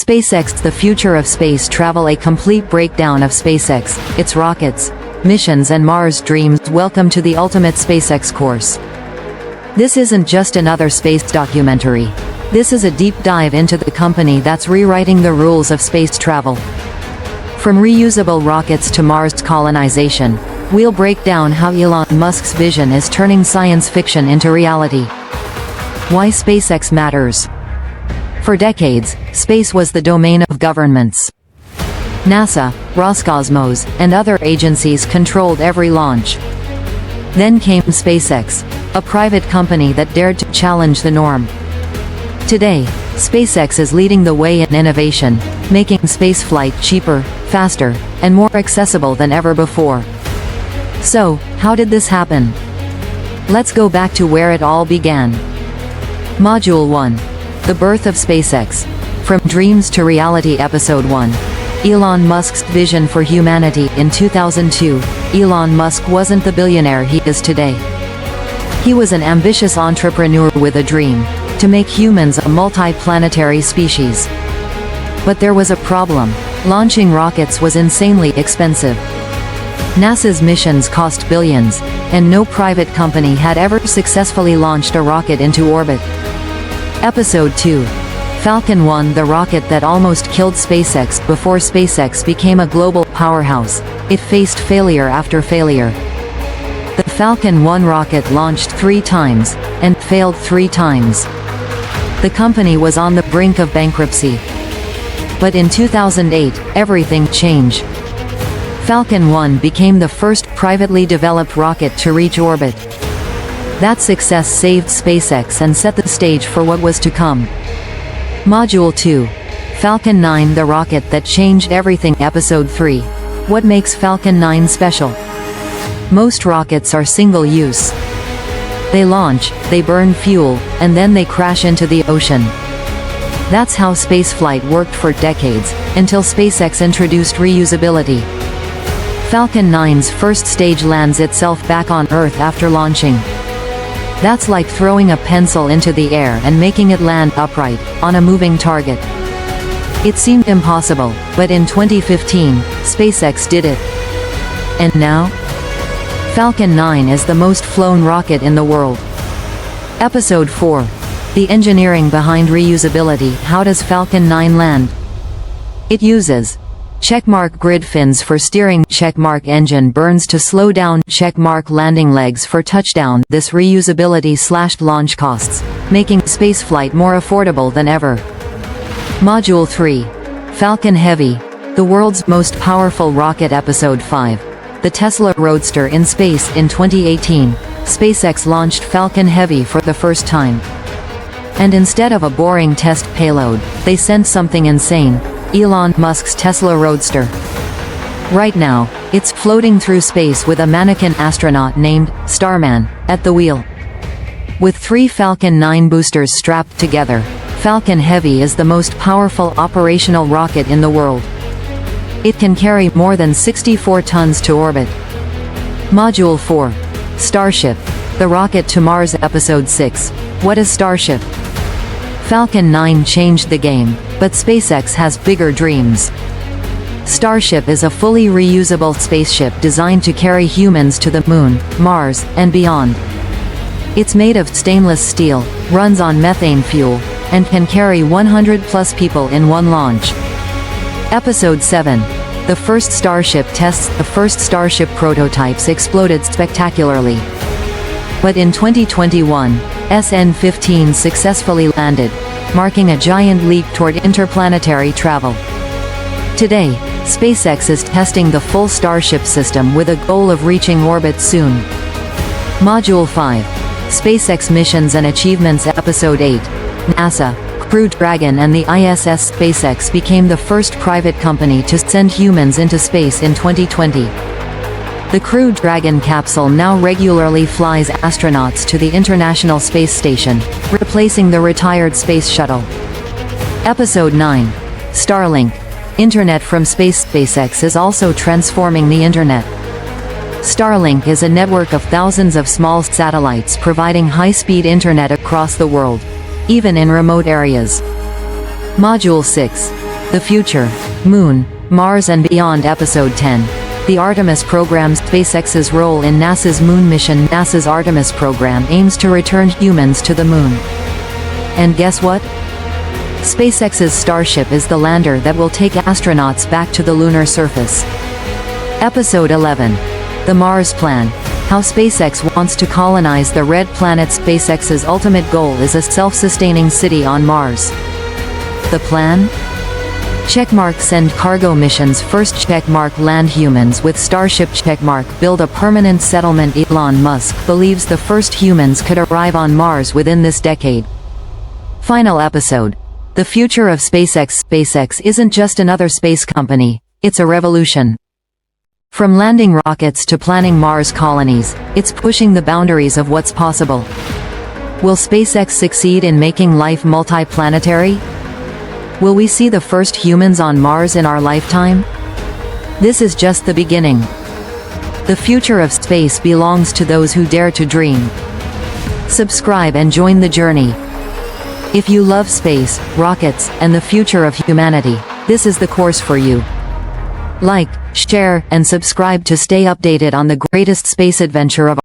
SpaceX, the future of space travel. A complete breakdown of SpaceX, its rockets, missions and Mars dreams. Welcome to the ultimate SpaceX course. This isn't just another space documentary. This is a deep dive into the company that's rewriting the rules of space travel. From reusable rockets to Mars colonization, we'll break down how Elon Musk's vision is turning science fiction into reality. Why SpaceX matters. For decades, space was the domain of governments. NASA, Roscosmos, and other agencies controlled every launch. Then came SpaceX, a private company that dared to challenge the norm. Today, SpaceX is leading the way in innovation, making spaceflight cheaper, faster, and more accessible than ever before. So, how did this happen? Let's go back to where it all began. Module 1. The birth of SpaceX. From Dreams to Reality. Episode 1. Elon Musk's vision for humanity. In 2002, Elon Musk wasn't the billionaire he is today. He was an ambitious entrepreneur with a dream to make humans a multi-planetary species. But there was a problem. Launching rockets was insanely expensive. NASA's missions cost billions, and no private company had ever successfully launched a rocket into orbit. Episode 2. Falcon 1, the rocket that almost killed SpaceX. Before SpaceX became a global powerhouse, it faced failure after failure. The Falcon 1 rocket launched 3 times, and failed 3 times. The company was on the brink of bankruptcy. But in 2008, everything changed. Falcon 1 became the first privately developed rocket to reach orbit. That success saved SpaceX and set the stage for what was to come. Module 2. Falcon 9, the rocket that changed everything. Episode 3. What makes Falcon 9 special? Most rockets are single-use. They launch, they burn fuel, and then they crash into the ocean. That's how spaceflight worked for decades, until SpaceX introduced reusability. Falcon 9's first stage lands itself back on Earth after launching. That's like throwing a pencil into the air and making it land upright, on a moving target. It seemed impossible, but in 2015, SpaceX did it. And now? Falcon 9 is the most flown rocket in the world. Episode 4. The engineering behind reusability. How does Falcon 9 land? It uses checkmark grid fins for steering, checkmark engine burns to slow down, checkmark landing legs for touchdown. This reusability slashed launch costs, making spaceflight more affordable than ever. Module 3. Falcon Heavy, the world's most powerful rocket. Episode 5. The Tesla Roadster in space. In 2018, SpaceX launched Falcon Heavy for the first time. And instead of a boring test payload, they sent something insane. Elon Musk's Tesla Roadster. Right now, it's floating through space with a mannequin astronaut named Starman at the wheel. With 3 Falcon 9 boosters strapped together, Falcon Heavy is the most powerful operational rocket in the world. It can carry more than 64 tons to orbit. Module 4. Starship, the rocket to Mars. Episode 6. What is Starship? Falcon 9 changed the game, but SpaceX has bigger dreams. Starship is a fully reusable spaceship designed to carry humans to the Moon, Mars, and beyond. It's made of stainless steel, runs on methane fuel, and can carry 100+ people in one launch. Episode 7. The first Starship tests. The first Starship prototypes exploded spectacularly. But in 2021, SN-15 successfully landed, marking a giant leap toward interplanetary travel. Today, SpaceX is testing the full Starship system with a goal of reaching orbit soon. Module 5. SpaceX missions and achievements. Episode 8. NASA, Crew Dragon and the ISS. SpaceX became the first private company to send humans into space in 2020. The Crew Dragon capsule now regularly flies astronauts to the International Space Station, replacing the retired Space Shuttle. Episode 9. Starlink, Internet from Space. SpaceX is also transforming the Internet. Starlink is a network of thousands of small satellites providing high-speed internet across the world, even in remote areas. Module 6. The Future, Moon, Mars and Beyond Episode 10. The Artemis program. SpaceX's role in NASA's moon mission. NASA's Artemis program aims to return humans to the moon. And guess what? SpaceX's Starship is the lander that will take astronauts back to the lunar surface. Episode 11. The Mars Plan. How SpaceX wants to colonize the red planet. SpaceX's ultimate goal is a self-sustaining city on Mars. The plan? Checkmark. Send cargo missions. First checkmark. Land humans with Starship. Checkmark. Build a permanent settlement. Elon Musk believes the first humans could arrive on Mars within this decade. Final episode. The future of SpaceX. SpaceX isn't just another space company, it's a revolution. From landing rockets to planning Mars colonies, it's pushing the boundaries of what's possible. Will SpaceX succeed in making life multiplanetary? Will we see the first humans on Mars in our lifetime? This is just the beginning. The future of space belongs to those who dare to dream. Subscribe and join the journey. If you love space, rockets, and the future of humanity, this is the course for you. Like, share, and subscribe to stay updated on the greatest space adventure of